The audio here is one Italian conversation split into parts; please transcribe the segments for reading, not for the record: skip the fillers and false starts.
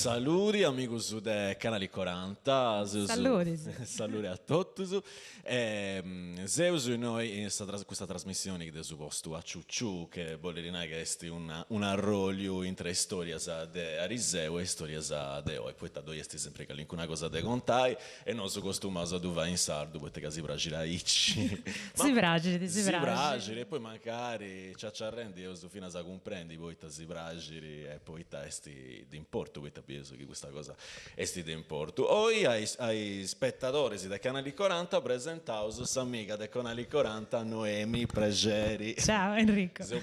Saluti amigos de Canali 40, Saluti. saluti a tutti. Zeus noi in questa trasmissione che su posto a Ciucciù che vuole dire che è un arroglio in tre storie de Ariseu e storie de Oi. Poi da esti sempre che una cosa de contai e non so costumato a dove in sardo, perché si bragira icci. Si bragiri. E poi magari ci arrendi e fino a sa comprendi, poi si bragiri e poi esti d'importo, poi penso che questa cosa esti d'importo. Oggi ai spettatori di Canali 40 presentavo amica del Canali 40 Noemi Pregeri. Ciao Enrico. Se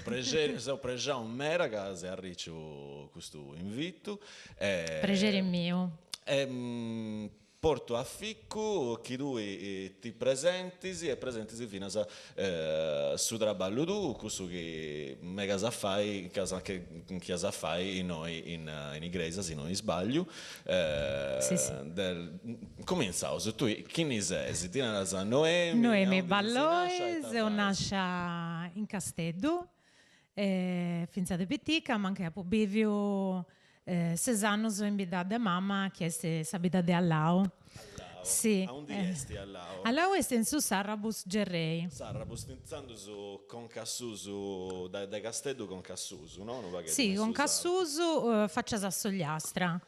ho pregiato un mera che se arriccio questo invito. Pregeri mio. Porto a ficco chi lui ti presentisi e presentisi fino a su traballo tu, questo che mega sa fai, che sa fai in noi in igreja, se non sbaglio. Sì. Cominciamo, tu chi ne sei? Ti nasa Noemi? Noemi Ballois, nasce in Casteddu, finza de pitica, ma anche a Pobivio 6 anni in vita de mamma, che è sabida de Allau. Sì. A un di esti Allau? Allau è in su Sarrabus Gerrei. Sarrabus, iniziando su con Cassusu, da Casteddu con Cassusu, no? Sì, con Cassusu faccia a Sogliastra.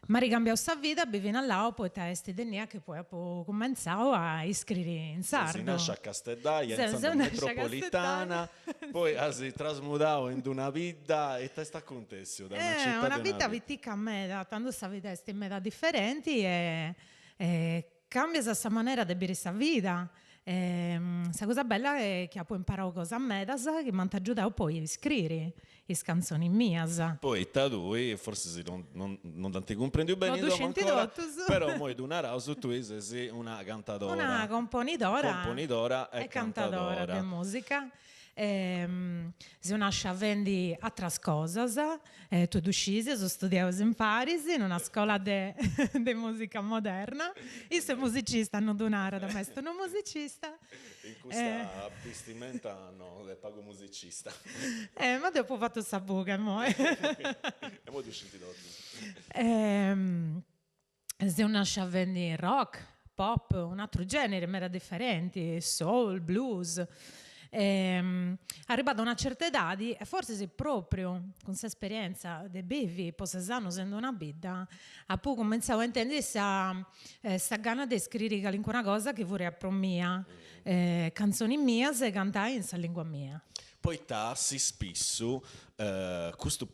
Ma ricambiò sta vita, bevino all'ao, poi testi denia che poi cominciavo a iscrivere in sardo. Si nasce a Castellaia, in zona metropolitana, poi si trasmutavo in una vita e te sta contessio da una città una vita vitica a me, tanto sta vita in meta differenti e cambia questa maniera di bere questa vita. La cosa bella è che ho imparato cose a me che mi hanno aiutato poi a scrivere le canzoni mie. Poi da lui, forse non ti comprendi bene, però poi di una rausa tu sei una cantadora. Una componidora e cantadora di musica. Si nasce a vendi altre cose, tu uscisi, sono studiato in Paris in una scuola di musica moderna. Io sono musicista, non donare da me, sono musicista. In questa vestimenta no, le pago musicista. Ma dopo ho fatto questa buca, mo. E poi usciti dopo. Si nasce a vendi rock, pop, un altro genere, ma era differente, soul, blues. Arrivata a una certa età e forse se proprio con questa esperienza di bevi posesano essendo una bidda a poi cominciavo a intendere sta gana di scrivere qualunque cosa che vorrei pro mia canzoni mie se cantai in sa lingua mia. Poi si spesso, questo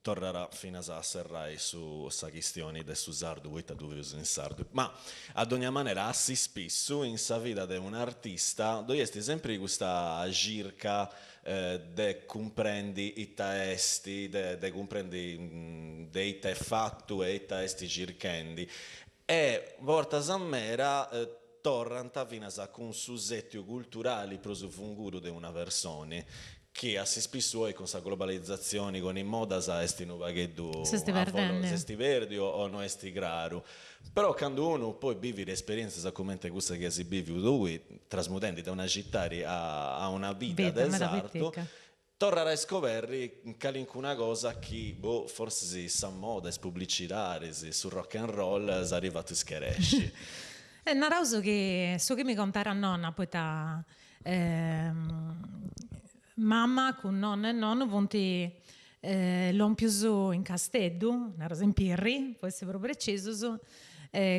tornerà fino a serrare su questa questione del sardo, voi dove in sardo, ma ad ogni maniera si spesso in sa vita di un artista dovresti sempre questa circa de comprendi i testi, de comprendi dei te fatto e i testi circhendi e volta sammera torranta fino a con susettio culturali pro su funguro di una persona che si spesso con questa globalizzazione con in moda sa esti nu vaghetto esti verdi o no esti graro però quando uno poi vive l'esperienza come questa che si vive lui trasmutando da una città a una vita d'esarto torna a scoprire qualunque cosa che forse si sa moda, pubblicitare, su rock and roll si arriva a tu scheresci. È una cosa che so che mi contare a nonna, poi mamma con nonna e nonno vanti l'ho più in Casteddu, una cosa in Pirri, può essere proprio preciso,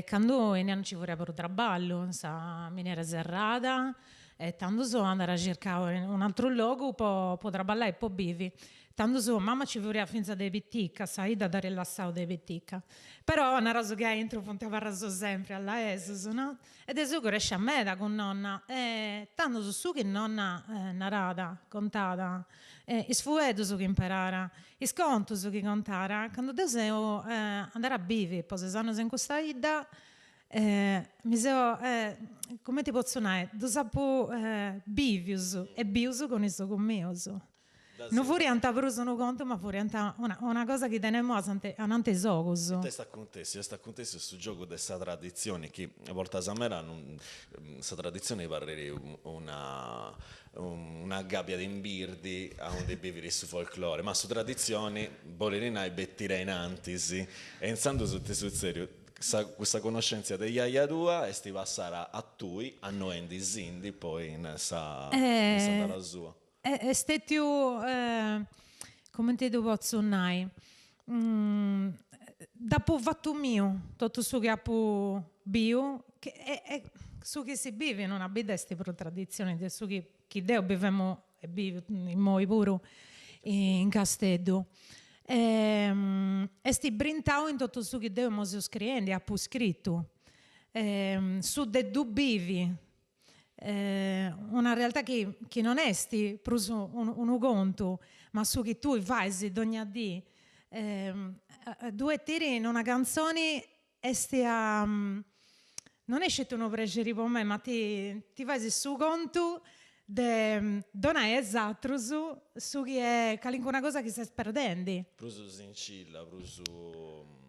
quando non ci vorrei per traballo, sa miniera serrata, e tanto so andare a cercare un altro luogo, può traballare e poi vivi. Tanto so, mamma ci vorrei finza dei pitticca, sai, da dare l'assao dei pitticca. Però è una cosa che entro, fonte a parlare sempre alla Esus, no? Ed è su che riesce a me da con nonna. Tanto so su che nonna narrata, contata, sfueto su che imparare, sconto su che contare. Quando te sei andare a vivi, poi se sanno se in questa ida, mi so, come ti posso dire? Tu sapu bivius e bius con il suo commeoso. non fuori anta bruso no conto, ma fuori anta una cosa che teniamo a nante sogos. Sta contessi su gioco dessa tradizione che a volte a Samera questa tradizione parleri una gabbia di imbirdi a un dei beveri su folklore, ma su tradizioni bolerina e bettira in antisi e insando su te sul serio questa conoscenza degli Iaia tua e sti passare a tui, a noi in disindi, poi in sa dalla sua. È stato, come ti devo dire, dopo fatto mio, tutto ciò che ha bio, che è su che si vive, non abita queste tradizioni, di su che Dio bevemo e vive in moi pure in Castello. E sti brintau in tutto ciò che Dio mosio scrivendo, ha scritto, su de dubbivi, una realtà che non è un conto, ma su che tu fai ogni dì. Due tiri in una canzone non è scelto uno piacere per me, ma ti fai su conto non è esatto su che è una cosa che stai perdendo. Prusu sincilla, prusu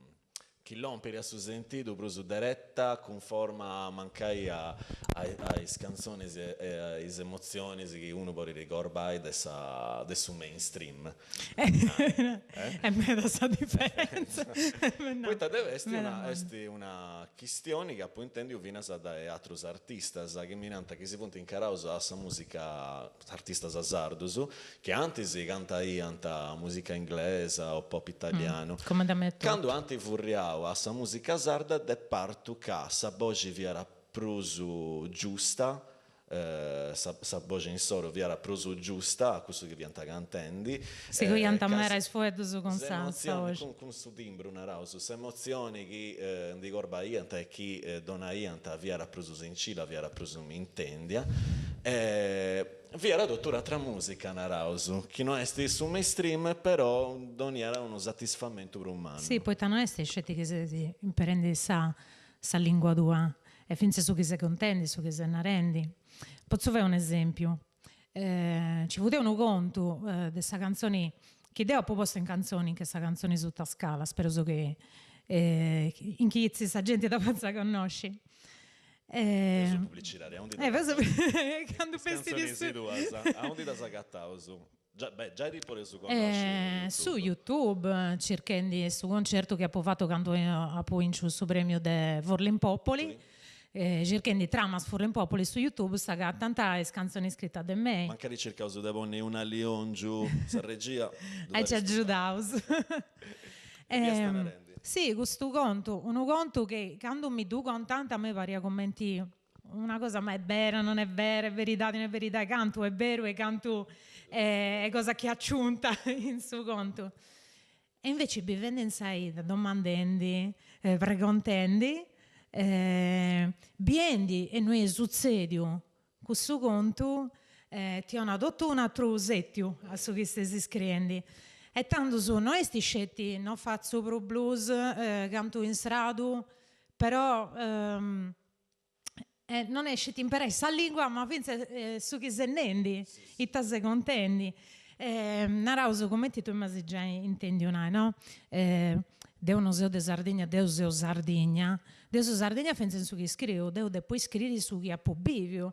chi l'omperi a su sentito, prusu diretta, conforma mancai ai canzoni e alle emozioni che uno può ricordare adesso mainstream. È meno questa differenza. Poi deve essere una questione che appunto intendi viene da altri artisti che minanta che si punta in carausa a musica artisti sardos che antes si canta musica inglese o pop italiano. Come da me. Quando antes furriavo a sa musica sarda de partu ca sa voce viera prusu giusta, sa voce in soro viera prusu giusta, a questo che vianta cantendi. Se qui anta mera sfuedo su con salsa oggi. Con su timbro una rausu, se emozioni che di corba ianta e chi dona ianta viera prusu sincila, viera prusu mintendia. Viera dottora tra musica narausu, che non è su mainstream, però non era uno satisfamento per umano. Sì, poi non è scetti che si imprendi sa lingua tua, e finché su che sei contenti, su che sei narendi. Posso fare un esempio? Ci fu un conto di questa canzone, che Deo ha proposto in canzoni, che questa canzone su scala, spero che in chi questa gente da pazza conosci. Pubblicitaria, quando pensi di su già di pure su su YouTube cercando su concerto che ha fatto quando ha vinto il premio de Forlin Popoli cercando tramas Forlin Popoli su YouTube sta tanta canzoni scritte da me manca ricerca su da bonne una Leon giù sa regia e c'è Judaus sì, questo conto, un conto che quando mi tu contanta a me pare commenti una cosa ma è vera, non è vera, è verità, non è verità, canto è vero e canto è cosa che aggiunta in suo conto. E invece vivendo in sai, domandando, preguntendi, biendi e noi succedio questo conto ti hanno adotto un altro setio a su che stai scrivendo. E tanto sono sti scetti, non faccio pro blues, canto in strada, però non è scetti imparare questa lingua, ma pensa su che se nendi, e ti sei contenti. Narauso, come ti tu immagini già intendi una, no? Deo non sei di Sardegna, Deo sei Sardegna. Deo sei Sardegna pensa su che scrivo, Deo poi scrivi su chi ha po' bivio,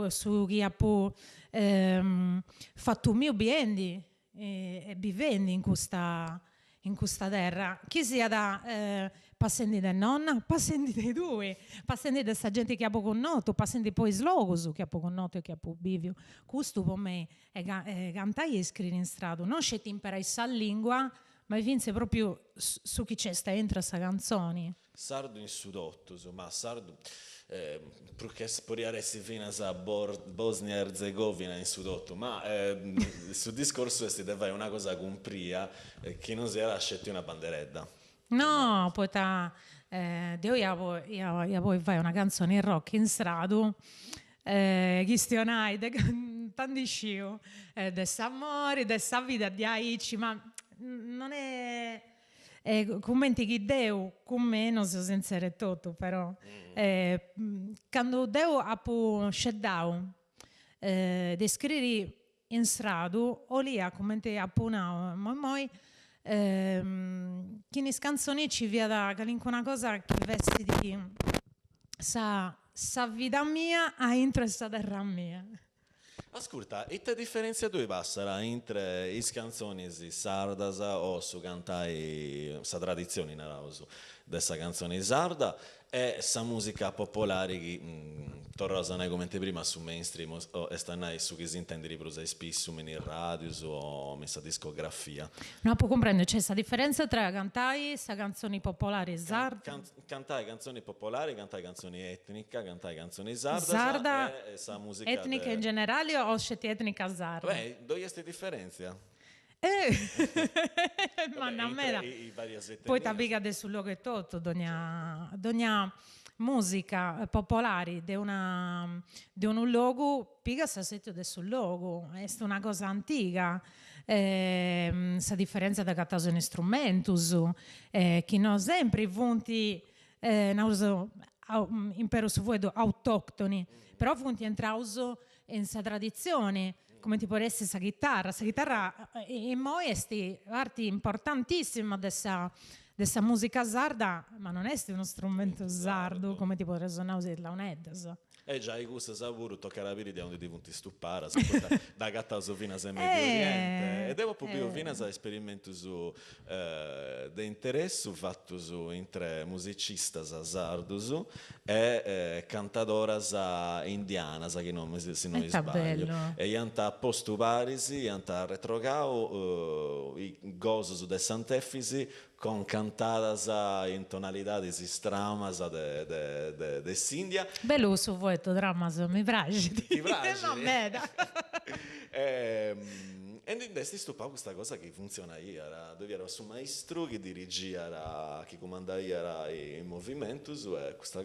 su chi ha po' fatto mio biendi. E vivendo in questa terra, chi sia da passando da nonna, passando dai due, passando da questa gente che ha poco noto, passando poi slogoso che ha poco noto e che ha poco bivio. Questo per me è cantare e scrivere in strada, non c'è imparare questa lingua, ma vince proprio su chi c'è sta entra questa canzone. Sardo in sudotto, ma sardo perché sporiare si fino a Bosnia e Herzegovina in sudotto, ma sul discorso si deve fare una cosa compria che non si era scelti una banderedda. No, poi io poi fai una canzone in rock in strada, che stionai, tanti scio, dell'amore, della vita di Aici, ma non è... commenti che Deo con me non so senza tutto però quando Deo ha scelto di scrivere in stradu, o lì a commenti a Punao, moi, che in canzoni ci via da una cosa che vesti di sa vita mia a intro e sa terra mia. Ascolta, e te differenzia due passera entre le canzoni sardas o su cantai sa tradizione in arauso dessa canzone sarda e sa musica popolare che torrosana come prima su mainstream o estanai su che si intende riprosa spesso in radios o messa discografia. Non può comprendere, c'è questa differenza tra cantai sa canzoni popolari sarda. Cantai canzoni popolari, cantai canzoni etnica, cantai canzoni sarda Sarda e sa musica etnica in generale o scetti etnica sarda? Beh, dove è differenzia? Manna mera. Poi tabiga de sul luogo e tutto, dogna musica popolare di un luogo, piga sa setto de sul luogo, è una cosa antica. Sa differenza da cattare un strumentus, che non sempre vunti impero su voi autoctoni, però vunti entrauso in sa tradizione. Come ti può essere la chitarra è parte importantissima dessa musica sarda, ma non è uno strumento sardo come ti può risuonare la un'edda. Già, i gusti sapuru toccare a vedere di onde diventi stupara, da gatta su fino a Medio Oriente. E devo pubblicare fino a esperimento su di interesse fatto su entre musicistas sardos e cantadoras indianas, che non si non sbaglio. E ianta postu parisi, ianta retrogao, i gosos de Sant'Effisi con cantadas in tonalidades stramas de Sindia. Bello su voi, dramma, mi piace. Ti piace? No, meda. E desti stupava questa cosa che funziona dove era su maestro che dirigia, che comandava i movimenti, e questa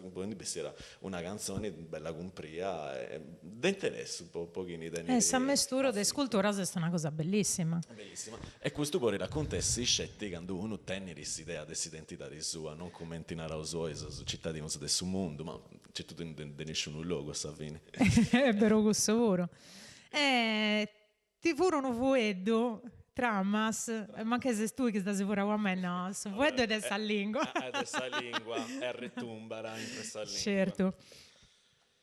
era una canzone bella compria, d'interesse un pochino. San Mesturo di scultura è una cosa bellissima. Bellissima. E questo poi raccontessi scetti quando uno tiene l'idea dell'identità sua, non commenti nella sua su cittadini del suo mondo, ma c'è tutto in nessun luogo, sa fine. È vero questo puro. Ti furono fueddo tramas, ma che sei tu che stai sicura a me? No, su fueddo è dessa lingua. È dessa lingua, è retumbara in questa lingua. Certo.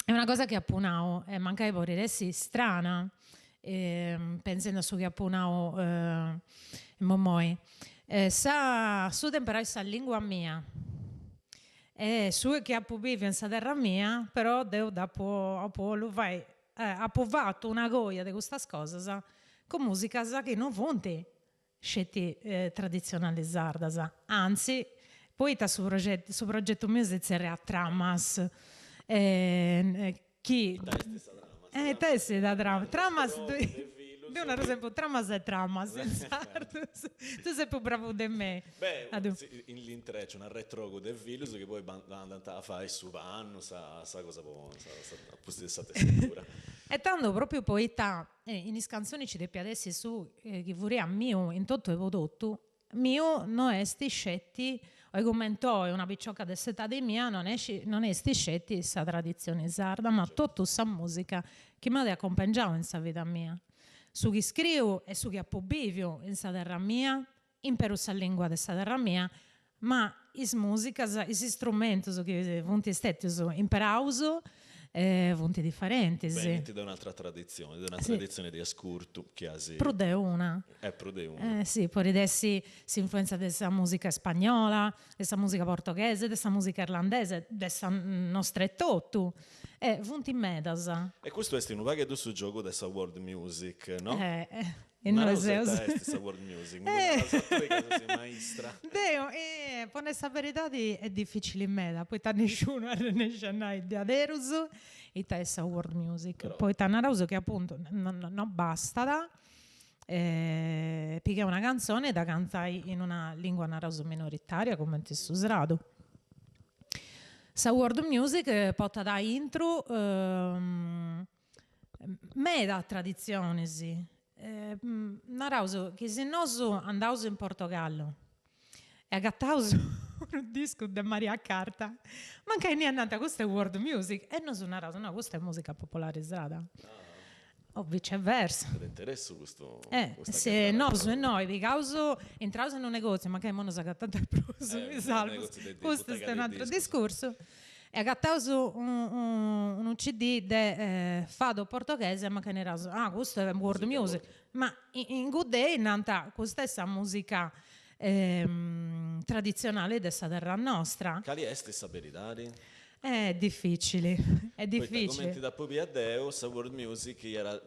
È una cosa che a Punao manca di vorrei strana, pensando su che a Punao momoi. Sa su temperare questa lingua mia. Su che a vive in terra mia, però devo dopo lo vai ha provato una goia di questa cosa con musica che non fonte scetti tradizionali sarda, anzi poi su progetto mio si a tramas chi testi da tramas di una cosa un tramas e tramas tu sei più bravo di me. Beh, in l'intreccio una retrogo del Vilus che poi andata a fare su vanno sa cosa sa tessitura. E tanto proprio poeta in canzoni ci deppia adesso su che vorrei mio in tutto e prodotto mio non è sti scetti o commentò è una picciocca del setà di mia non è sti scetti sa tradizione sarda ma tutta sa musica che mi ha accompagnato in sa vita mia su chi scrivo e su chi appobivio in sa terra mia impero sa lingua de sa terra mia ma is musica is strumenti che punti stetti imperauso punti differenti veniti da un'altra tradizione tradizione di ascolto che ha prude una sì poi adesso si influenza della musica spagnola della musica portoghese della musica irlandese della nostra tutto punti medas e questo è un vaghetto sul gioco della world music no? E non questa world music maestra poi questa verità è difficile in me poi nessuno riesce di aderus e questa world music però. Poi t'annaroso che appunto non basta perché è una canzone da cantare in una lingua naroso minoritaria come il susrado sa world music porta da intro me da tradizione sì narauso che se noso andauso in Portogallo e agattauso un disco di Maria Carta ma che ne è andata questa è world music e non sono narauso no questa è musica popolare strada o viceversa. Ed è interessante questa Se no, chiacchierata. se noi, vi causo, entrato in un negozio, ma che mo non sa gattata il proso, mi Un salvo. negozio di Questo bottega è un di altro disco. discorso. E agattato un CD de fado portoghese, ma che ne era, questo è world music. Ma in Good Day, nanta, questa è la musica tradizionale dessa terra nostra. Quali è questa verità? È difficile, è Poi, difficile. come da poi a Deo, la world music era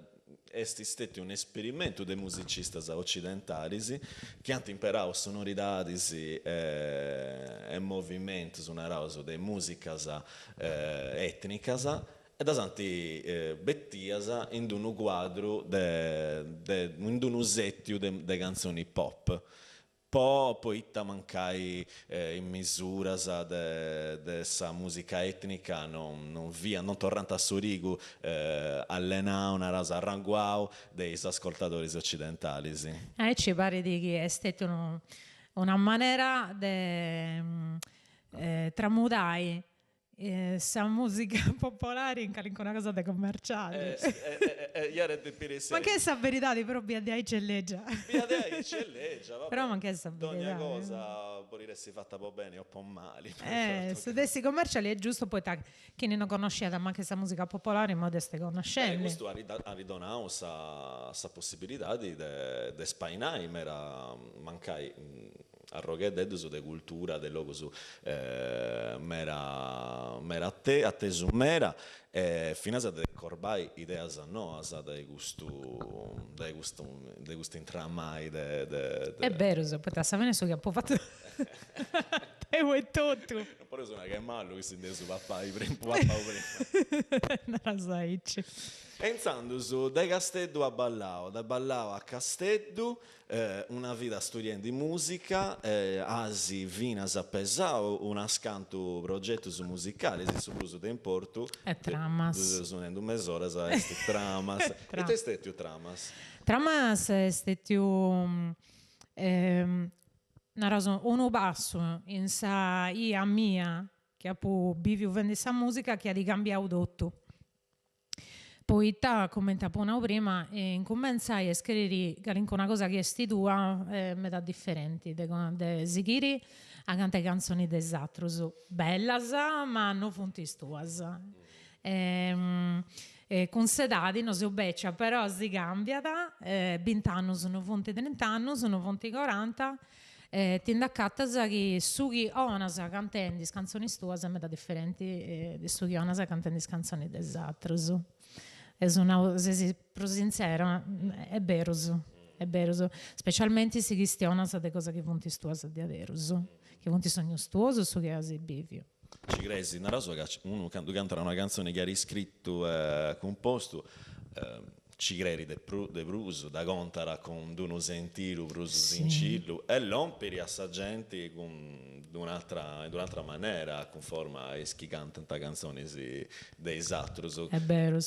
stato un esperimento dei musicisti occidentali che hanno imparato sonorità e movimenti di musica etnica e da tanti bettias in un quadro in un usettio de canzoni pop. Poi mancai in misura dessa musica etnica non tornando a Sorigu allenare una rasa arranguau dei ascoltatori occidentali. Sì. Ci pare di che è stata una maniera di tramutare sa musica popolare in una cosa da commerciale. Ma che è sa verità di proprio di celleggia? Però ma che è sa verità? Ogni cosa può essere fatta un po' bene o un po' male. Se dessi commerciali è giusto poi chi non conosceva ma che sa musica popolare ma deste conoscendo. Questo ha ridonato sa possibilità di spainare, era mancai arroghe su de cultura del logo su mera atteso mera fino a de corbai ideas noas dai gusto intramai è vero so poi sapere su che ha fatto te vuoi tutto poi sono che malo che si deve su papà prima non lo sai. Pensando su da Casteddu a Ballau, da Ballau a Casteddu, una vita studiando di musica, asi vinas a Pesau, un ascanto progetto su musicale, si su da importo. E tramas. Sono in mezz'ora, sai, tramas. E te stai più tramas? Tramas è stato uno basso in sa ia mia che ha vivi vende sa musica che ha di cambiato tutto. Poi come tappavo prima, incominciai a scrivere una cosa che è tua, metà differenti, de Zighiri a cantare canzoni desatro, bella ma non fonti tuas. Con sedati non si beccia, però si cambia, 20 anni sono fonti 30 anni, sono fonti 40, ti indaccatta che su chi onas cantando canzoni tuas, metà differenti, di su chi onas cantando canzoni desatro. Se sincera, è vero, specialmente se questiona le cose che fonti stuose di averoso, che fonti sono stuose su che asi bivio. Ci credi, una cosa che uno quando canta una canzone che ha riscritto e composto, ci credi de Bruso, da contara con uno sentiro, Bruso sincillo, e l'omperi a sa gente di un'altra maniera, conforme a chi cantano canzoni dei satros. È vero.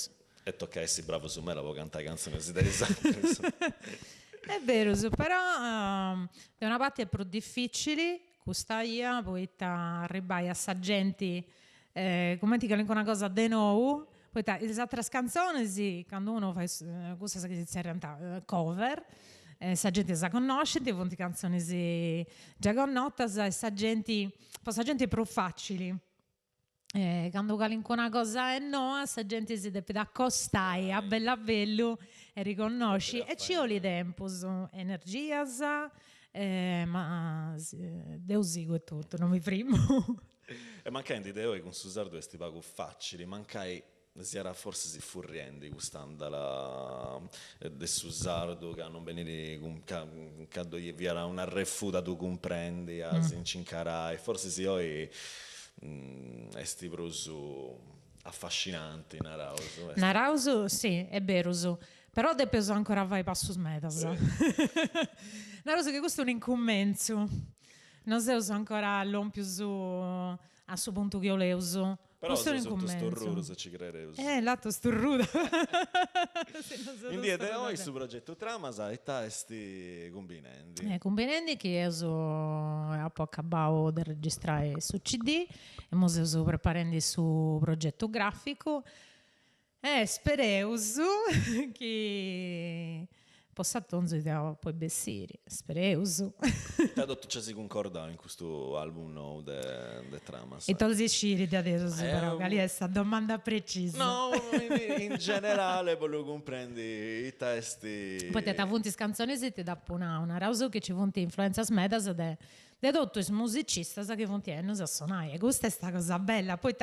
E tocca essere bravo su me, la può cantare canzoni dei satros. È vero, però da una parte è più difficile, questa ia, poi arrivai a sa gente, come ti chiamo una cosa de nuovo, poi le altre canzoni, quando uno fa questa che si è cover, sa gente sa conosce, ti fanno canzoni già conosciute, e sa gente più facili. Quando calinco una cosa è no, la gente si deve accostare a bello e riconosci e ci vuole tempo, energia, ma devo seguire tutto, non mi primo. E mancai di te con su sardo questi pago facili, mancai si era forse si furriendi quest'andala de su sardo che non venire quando vi era una refuta tu comprendi, si incincarai, forse si oi esti prosu affascinanti Narauso. Narauso sì, è vero, però depeso ancora vai passus metas. Narauso che questo è un incommenso. Non so se ancora l'ompiu a suo punto che io leuso. Però sotto storrudo se ci credereuso. L'atto storrudo. Quindi è noi su progetto Tramasa e esti combinendi. Combinendi che io ho accabato di registrare su CD e mo sto preparando su progetto grafico. Spereus che possa tonzo poi bessiri, Spereus. Tanto tu ci si concorda in questo album nuovo de Tramas. E tolsi sciri da adesso, però, che lì è questa domanda precisa. No, in generale voglio comprendi i testi. Poi te avunti canzoni siete da una rauso che ci vunti influenza medas de tutto i musicisti che vunti a suonare. E questa è sta cosa bella. Poi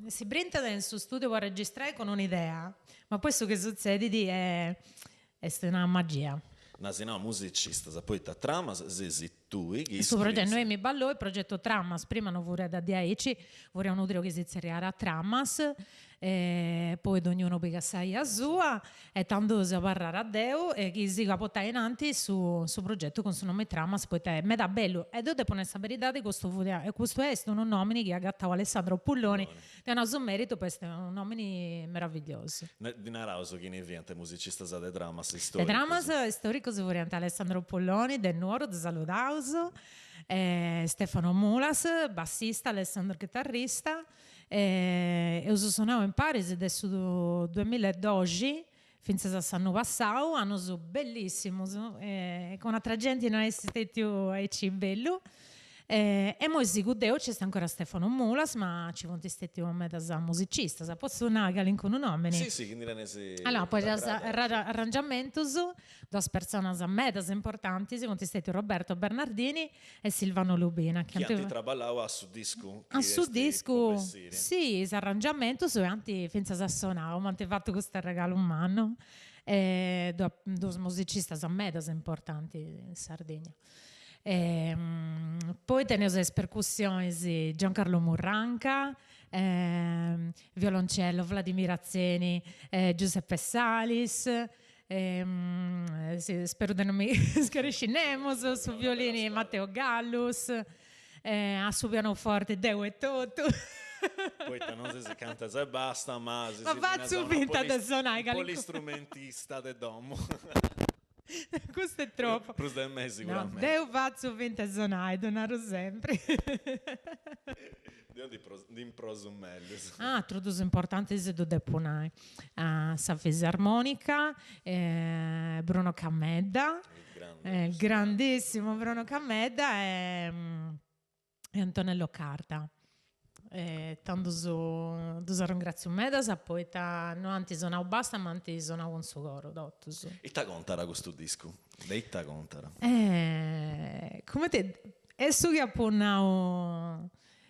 si brinda nel suo studio a registrare con un'idea, ma poi su che succede è una magia. No, musicista, poi ta Tramas, se tu Il suo progetto, noi mi ballò il progetto Tramas, prima non vorrei da 10, vorrei un udrio che si zerriara a Tramas, poi ognuno pigassai a sua, e tanto si parlare a Deo, e chi si capota in avanti su progetto con suo nome Tramas, poi te, me da bello, e dopo ne sa verità di questo è un nome che ha gattato Alessandro Pulloni, che ha un merito per essere un nome meraviglioso. Di Narauso che ne viene musicista de Tramas, De Tramas, storico si vorrei Alessandro Pulloni, del Nuoro, di Saludauso, Stefano Mulas, bassista, Alessandro chitarrista, e uso suonavo in Parisi adesso 2012 fin a passato, hanno so bellissimo, con una gente non è stato bello. E poi si gudeo c'è ancora Stefano Mulas, ma ci vuole stati un me da musicista, sa posso suonare con un nome. Sì, quindi ne si. Allora, poi arrangiamenti, due persone medas importanti, si sono stati Roberto Bernardini e Silvano Lubina. Che ti traballava a su disco. A su disco, sì, l'arrangiamento su anti finza a suonare, ma ti ho fatto questo regalo umano. Due musicisti medas importanti in Sardegna. Poi teniamo le percussioni Giancarlo Murranca, violoncello Vladimir Azzeni, Giuseppe Salis, spero di non mi scariscinemo, su violini Matteo Gallus, a su pianoforte Deo e Toto. Poi non si canta e basta, ma va subito da suonare un polistrumentista de domo. Questo è troppo. No, Deo faccio 20 zonai, donaro sempre. Di improsumelli. Trudos importanti se do deponai. Sa fisarmonica, Bruno Camedda, grandissimo Bruno Camedda e Antonello Carta. Tanto dos ringrazio medas poi non anti sonau basta ma anti sonau un sogoro dottus. E ta contara questo disco? Dei ta contara? Come te è su che apponnau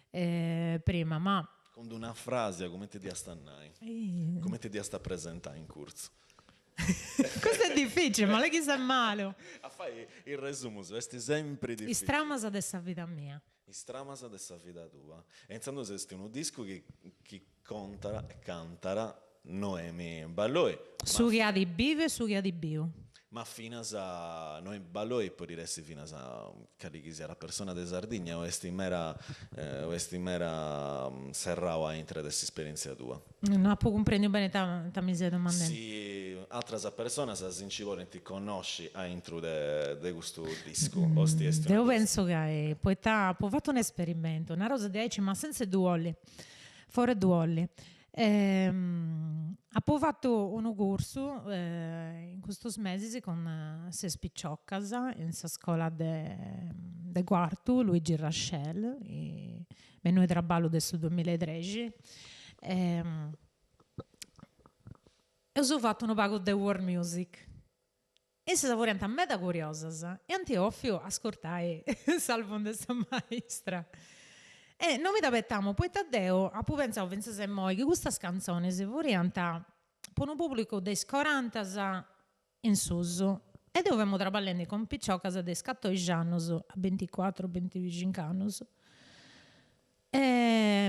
prima ma con una frase come ti dia stannai? Come ti dia sta presentare in corso? Questo è difficile, ma lei chi sa male. Fai il resumo, vesti sempre difficile. Istramas adesso vita mia. Istramasa dessa vita tua. E insomma esiste un disco che contara e cantara Noemi Balloi. Su che ha di bive e su che ha di bio. Ma fino a Noemi Balloi poi diresti fino a che sia la persona di Sardegna o estimera serrava intra questa esperienza tua. Non può comprendere bene ta miseria domanda. Sì, altra persona se sinceramente ti conosci a intro de questo disco. Io penso che poi può fatto un esperimento, una rosa di ma senza duolli, fuori duolli. Ha fatto un corso in questi mesi con se spicciocas in sa scuola de quarto Luigi Raschel e noi traballo adesso 2013 e ho fatto un pago di world music e si lavora a me da curiosa e antioffio ascoltai salvo de sa maestra. E non mi tapettiamo, poi Taddeo ha pensato se moi che questa canzone si vorrei per un pubblico dei 40 in suso e dovevamo lavorare con picciocas dei 14 anni a 24-25 anni. È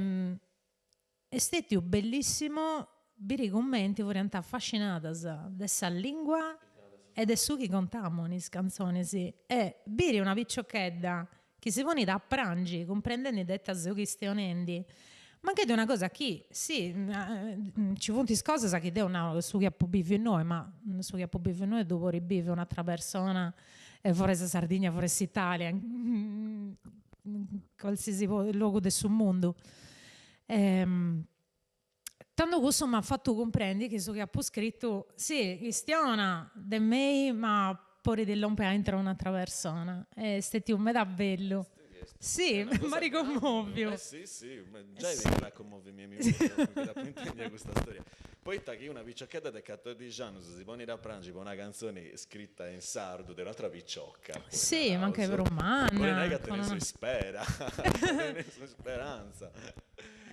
stato bellissimo vedere i commenti, vorrei affascinata da questa lingua ed è su che contiamo le canzoni, sì. E vedere una picciocchedda che si pone da prangi, comprendendo detta questioni, ma che è una cosa che, sì, ci vuole cose che è una su che può vivere noi, ma su che può vivere noi dopo rivive un'altra persona, forse Sardegna, forse Italia, qualsiasi luogo del suo mondo. Tanto questo mi ha fatto comprendere che so che ha scritto, sì, questione di me, ma pure dell'ompe entra un'altra persona. È stato un meta bello. Sì, mi ricommovio. Sì, ma già mi commuove mi intende questa storia. Poi che una picciocchetta di 14 anni si pone da pranzo con una canzone scritta in sardo dell'altra picciocca. Sì, ma anche per non è che umana. te ne si spera, te ne si speranza.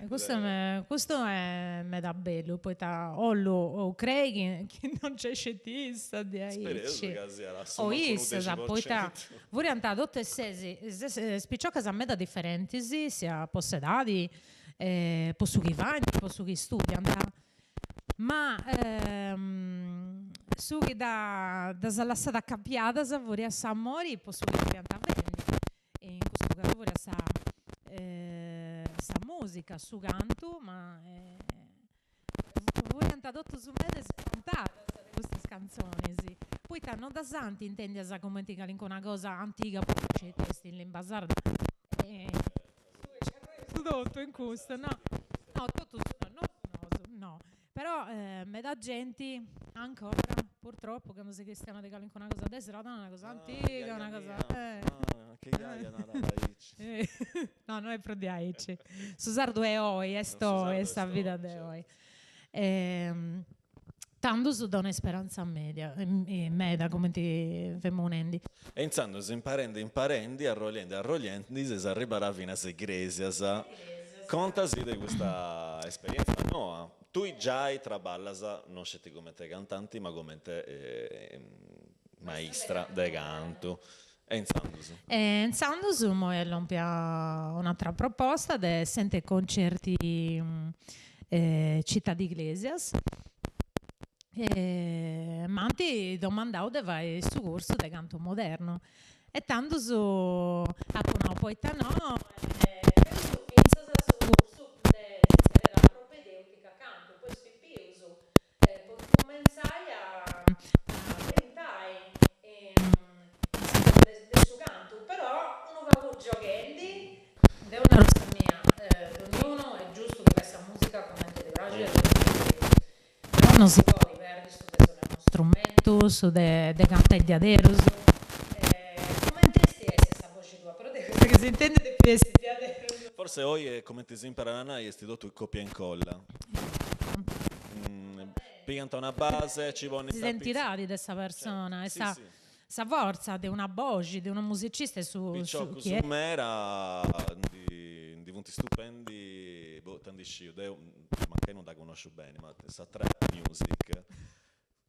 Questo è meta bello. Poi Ollo o Craig che non c'è scettista di Spereso che sia la o somma Issa, con poi 10%. vorrei andare a tutte e spicciocca a meta differenti, sì, sia possedati, posso chi vanno, posso chi studiano, ma su che da salassata accappiata, vorrei assare amori, posso che pianta vendi. E in questo caso vorrei assare sa musica, su canto, ma vorrei andare tutto su me e spantare queste canzoni, sì. Poi non da santi intendi a come ti calico una cosa antica, poi c'è testi in bazar. Tutto in questo, no? No, tutto no. Però me da gente ancora, purtroppo, quando si cristiana di calico una cosa adesso, era una cosa antica, una cosa... che gaia non No, non è pro di Aici. Susardo è oi, è sto, è sta vita di oi. Tanto su da una speranza media, come ti femmonendi. E iniziando imparendo, arrogliendo, si arriverà fino a se iglesias. Contasi di questa esperienza, no? Tu già traballas, non scetti come te cantanti, ma come te maestra de canto. E in Sandus mo l'ompia un'altra proposta de sente concerti Città di Iglesias. Manti domandavo de vai su corso de canto moderno. E tanto su a una poeta no, una rossa mia, ognuno è giusto che questa musica come te non si può rivedere su uno strumento, su de cantare di aderos, come te stessa voce tua, però che si intende di pesi di aderos. Forse oggi come ti si impara a è stato tu copia e incolla. Pianta una base, ci vuole si sentirà di questa persona, sì, sì. Sa forza di una voce, di un musicista su chi è. Su me di punti stupendi, tanti sciu, ma che non la conosco bene, ma sa tre music.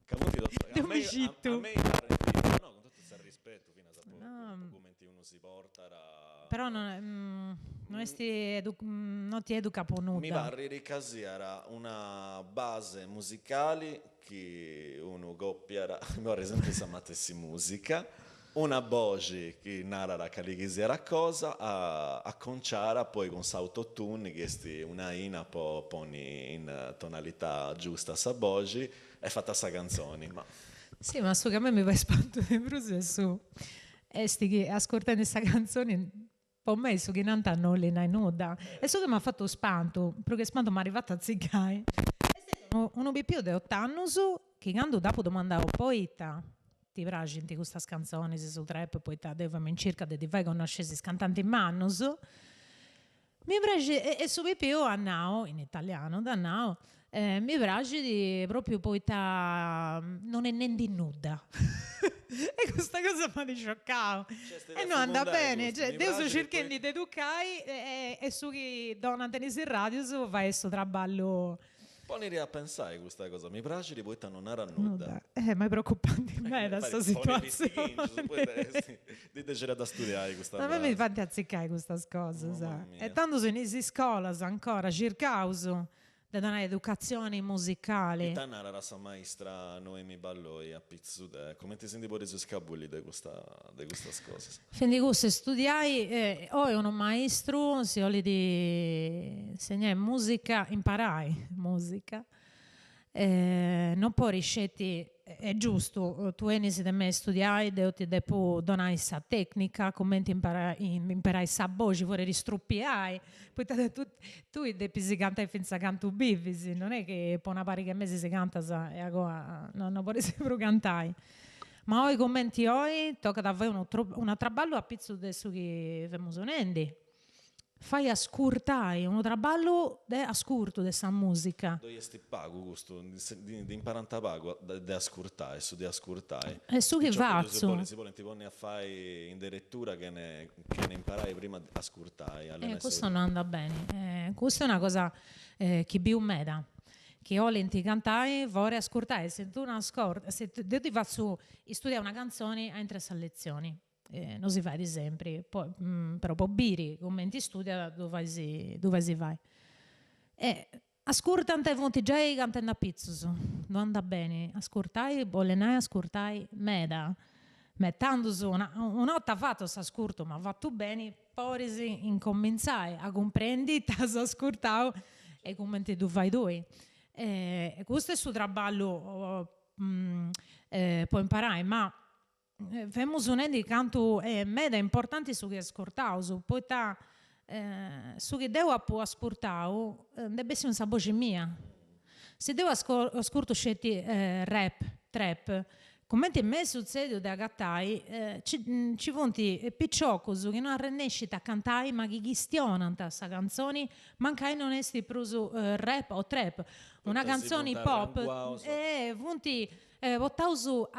A me no, con tutto il rispetto, fino a sapere commenti uno si porta. Però non ti educa po' nulla. Mi pare di casi era una base musicale che uno coppia, per esempio se mettessi musica, una voce che narra la calichisi era cosa, a conciara poi con l'autotune che è una ina poi poni in tonalità giusta sa voce e fatta sa canzoni. Ma... Sì, ma su che a me mi va spanto di Bruce su esti che ascoltando questa canzone per me su che non hanno le nuda e so che mi ha fatto spanto perché spanto mi è arrivato a ziccare uno più di 8 anni che quando dopo domandavo poi ti piace di questa canzone se sul trap poi devo in cerca di vai conoscere cantanti in mano mi piace e su più a now in italiano da now mi piace di proprio poi non è neanche nuda e questa cosa mi ha scioccato e non anda bene cioè adesso cercando di educare e su chi donna tenisi in radio va a questo traballo. Poi a pensare questa cosa, mi piace di poi non era nuda. Ma è preoccupante in me da questa situazione. Dite c'era da studiare questa cosa. A me mi fa azzeccare questa cosa, sa. E tanto se inizi scuola ancora, circauso, da una educazione musicale. Tana era la maestra Noemi Balloi a Pizzude. Come ti senti pure su scabuli di questa cosa? Quindi se studiai, o è un maestro, si vuole di insegnare musica, imparai musica. Non può riuscire è giusto, tu inizi da me studiare, io ti devo donare questa tecnica, come ti imparai sa voce, vorrei ristruppiare, poi tu devi cantare finché canto bivisi, non è che poi una pari che mesi si canta e agora non vorrei sempre cantare. Ma oggi commenti oggi, tocca da fare un traballo a pizzo adesso che stiamo suonando. Fai ascoltare un traballo di ascolto di questa musica. Dove sti pago questo, di imparare a pago, di ascoltare, su di ascoltare. E su che vazzo? Si vuole ti pone a fare in direttura che ne imparai prima di ascoltare. Questo non andava bene. Questa è una cosa che più me da. Che ho lenti cantare, vorrei ascoltare. Se tu non ascolti, se io ti faccio studiare una canzone, entri a lezioni. Non si fa di sempre. Poi, però poi biri, commenti studia, dove si vai. Ascoltante vonti già cantando a pizzo, non andava bene. Ascoltai, volenai ascoltai meda. Mettendo su una volta fatto s'ascolto, ma fatto bene, poi si incominciai a comprendere, ti ascoltavo e commenti tu fai due. Questo è il suo traballo, puoi imparare, ma femo suonando canto meda importante su che ascoltavo, poi su che devo ascoltare, deve essere una voce mia. Se devo ascoltare scetti rap, trap, come a me succede da gattai, ci vonti piccioccoso che non arrennesci a cantare, ma che gestionano questa canzone, mancai non esti proso rap o trap. Una canzone pop, vonti vottauso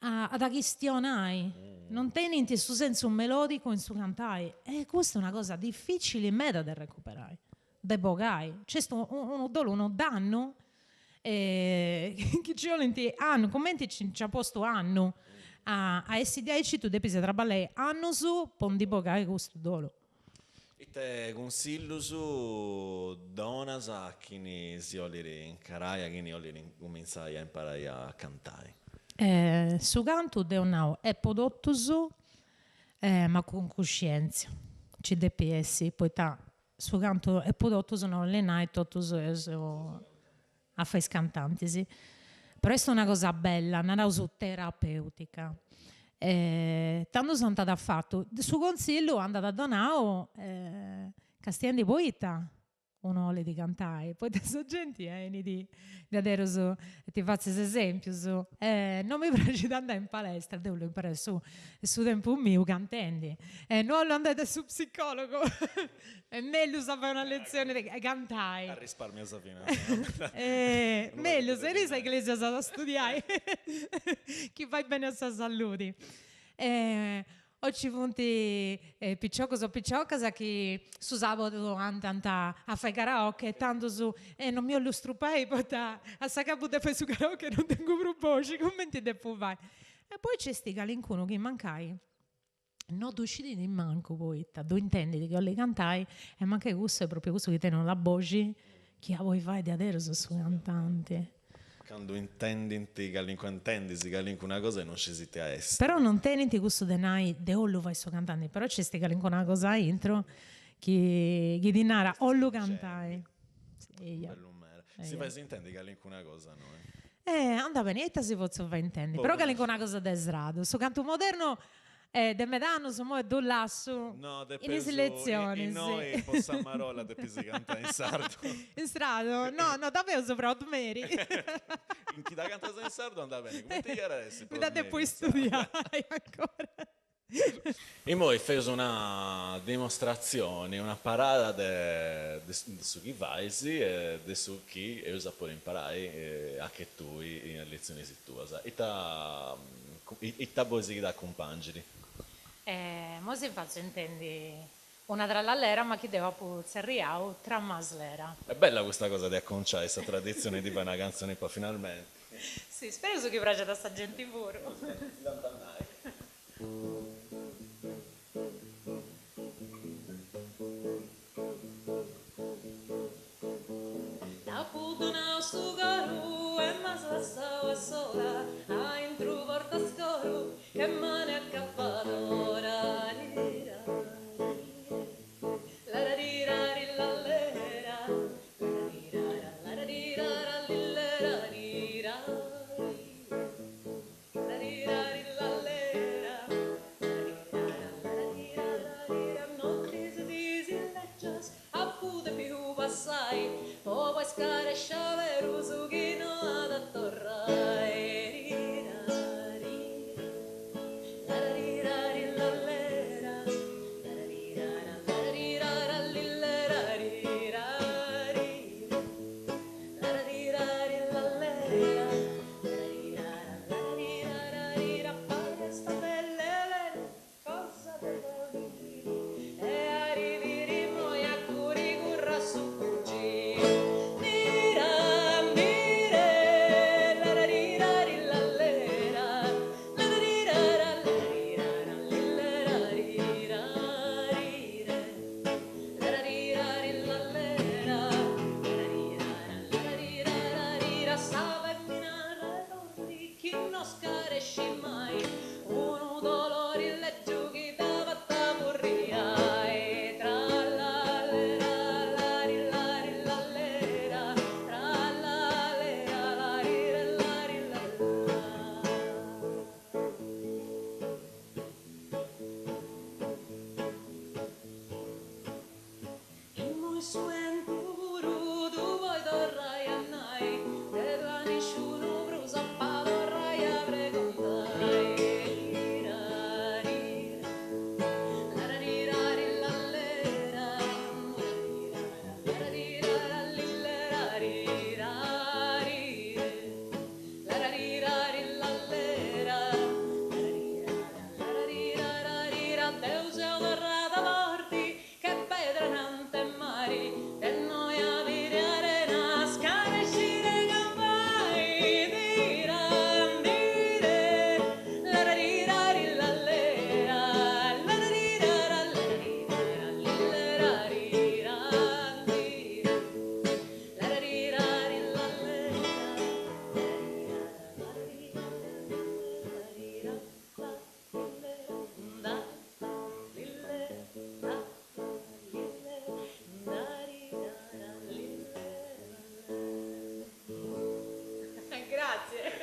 ad gestionare. Non tenenti su senso melodico in su cantai. E questa è una cosa difficile in me da recuperare. De bogai. C'è uno danno che ci volenti anno, commenti ci ha posto anno a essi 10 tu devi traballare anno su pondi bogai questo dolo. E te consiglio su donas a chi ne si vuole imparare, a chi ne vuole cominciare a imparare a cantare. Su canto de un è prodotto su ma con coscienza ci deve essere poi su canto è prodotto sono le night a fare cantanti sì. Però è una cosa bella una cosa terapeutica tanto sono andata a fatto su consiglio andata a donare Castian di Poeta uno le di cantare poi adesso gente di vedere su ti faccio esempio su non mi piace andare in palestra devo imparare su tempo mio cantando non andate su psicologo è meglio sapere una lezione di cantare a risparmio sa fine meglio se ne sai che le sei stata a studiare chi fai bene a sua salute oggi punti picciocca che su sabato andano a fare karaoke e tanto su non mi ho l'ustrupai a sacabute fai su karaoke non tengo più voce come ti devo fare e poi c'è sti calincuno che mancai non usciti di manco poi tu intendi che le cantai e manca questo è proprio questo che te non la voce che a voi fai di adesso su cantante quando intendi una cosa e non ci si a essere però non tenenti questo denai de ollo vai sto cantando però c'è sti una cosa intro che di nara ollo cantai si fa si intende che una cosa no anda bene si posso fare intendi però che una cosa da srado sto canto moderno de medano sono e do lasso in selezione noi possiamo marola de pisi cantare in sardo in strado no davvero sopra Otmeri in chi da cantare in sardo andava bene come ti chiara adesso mi date poi studiare ancora e poi fai una dimostrazione una parata su chi vai e su chi usa per imparare a che tu in lezioni si tu e ta bosi da compangeli mo si faccio intendi una tra l'allera ma chi deve puzzerriao tra maslera è bella questa cosa di acconciare questa tradizione di fare una canzone poi finalmente sì spero che piace da sta gente pure da putuna su garu e masla stava sola a intru porta scoro che mane accappato ora escare sciaveruso che non ha da torrare.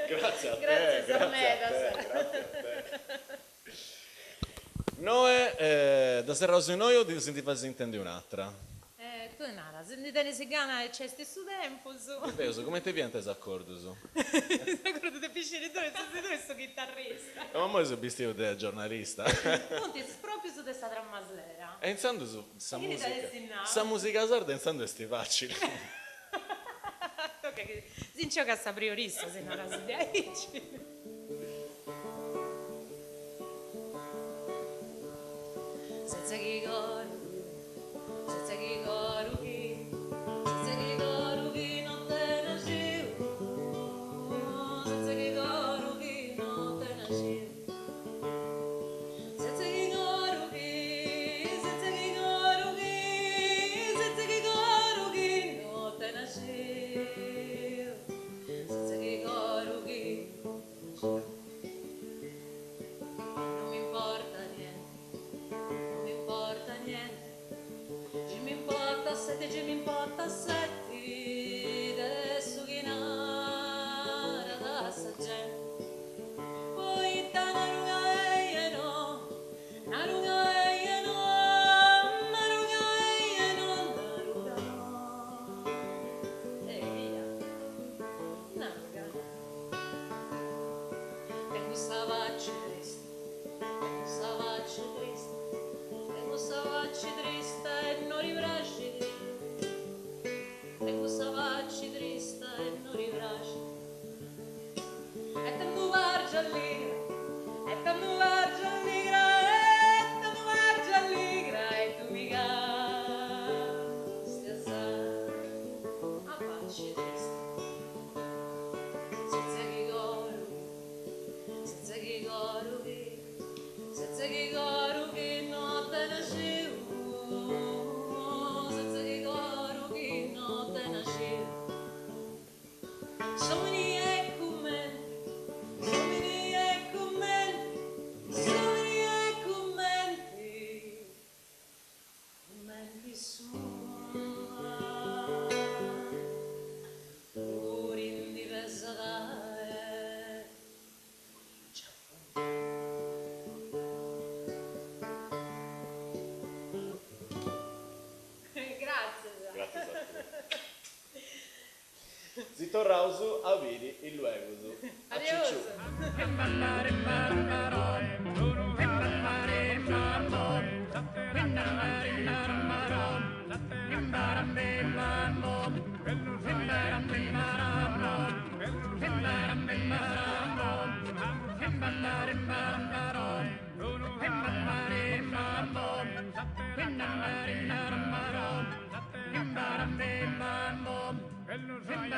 Grazie a te, Grazie, grazie a te. Noi, da Serroso noi ti senti intendi un'altra. Tu nada, sentite si gana e c'è stesso tempo, su. Peso, come ti viene d'accordo su? D'accordo, ti piace dove sto chitarrista. Ma mo sei vestito da giornalista. Punti, proprio su questa trammaslera. E iniziando su sta Che musica. ne dai Sta musica sarda iniziando sti facile. Ok, sincio che sta priorista, se non la si dice. Senza chi non te ne sciu, senza chi non te ne sciu. Senza chi non te ne sciu. Senza chi non mi importa niente, non mi importa niente, ci mi importa Si torrausu a vidi il luegusu. Adios. Bello sai,